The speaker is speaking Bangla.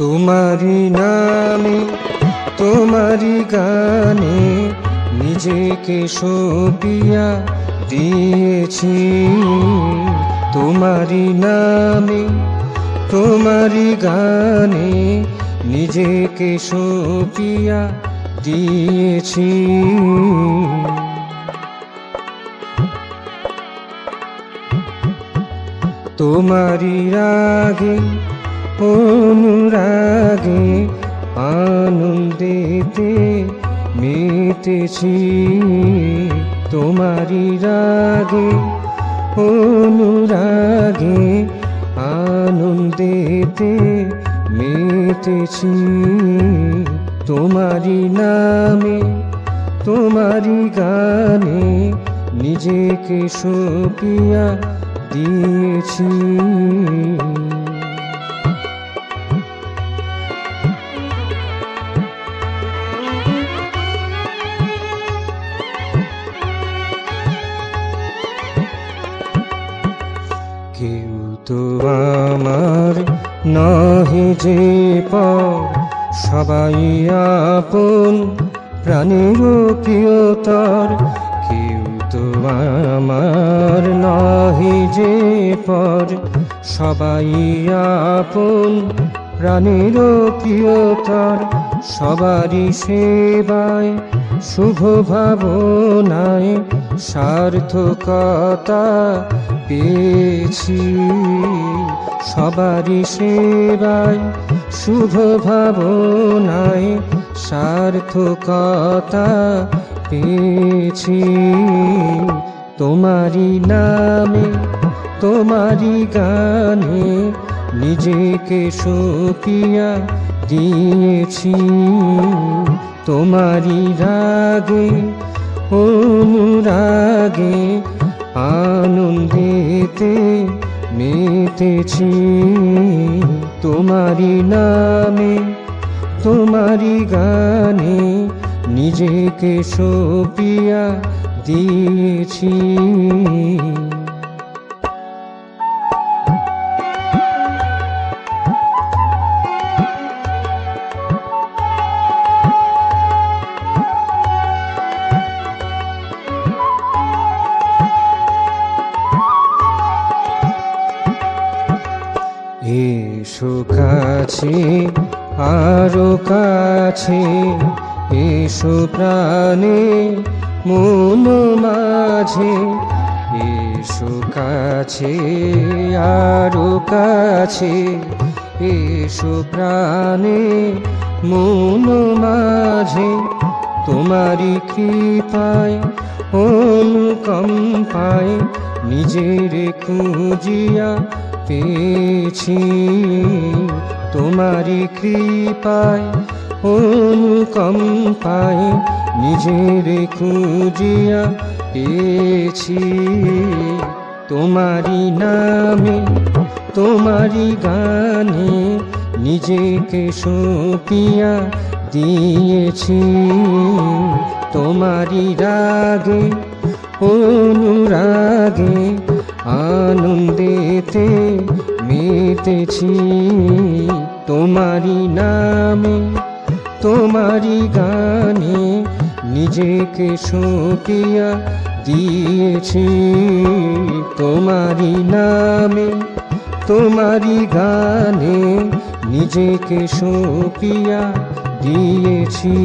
তোমারি নামে তোমারি গানে নিজেকে সঁপিয়া দিয়েছি। তোমারি নামে তোমারি গানে নিজেকে সঁপিয়া দিয়েছি। তোমারি রাগে অনুরাগে আনন্দেতে মেতেছি। তোমারি রাগে অনুরাগে আনন্দেতে মেতেছি। তোমারি নামে তোমারি গানে নিজেকে সঁপিয়া দিয়েছি। কেউ তো আমার নহে যে পর, সবাই আপন প্রাণের প্রিয়তর। কেউ তো আমার নহে যে পর, সবাই আপন প্রাণের প্রিয়তর। সবারই সেবায় শুভ ভাবনায় সার্থকতা পেয়েছি। সবারই সেবায় শুভ ভাবনায় সার্থকতা পেয়েছি। তোমারি নামে তোমারি গানে নিজেকে সঁপিয়া দিয়েছি। তোমারি রাগে অনুরাগে আনন্দেতে মেতেছি। তোমারি নামে তোমারি গানে নিজেকে সঁপিয়া দিয়েছি। এসো কাছে আরো কাছে, এসো প্রাণে মন মাঝে। এসো কাছে আরো কাছে, এসো প্রাণে মন মাঝে। তোমারি কৃপায় অনুকম্পায় নিজের খুঁজিয়া পেয়েছি। তোমারি কৃপায় অনুকম্পায় নিজের খুঁজিয়া পেয়েছি। তোমারি নামে তোমারি গানে নিজেকে সঁপিয়া দিয়েছি। তোমারি রাগে অনুরাগে আনন্দেতে মেতেছি। তোমারি নামে তোমারি গানে নিজেকে সঁপিয়া দিয়েছি। তোমারি নামে তোমারি গানে নিজেকে সঁপিয়া দিয়েছি।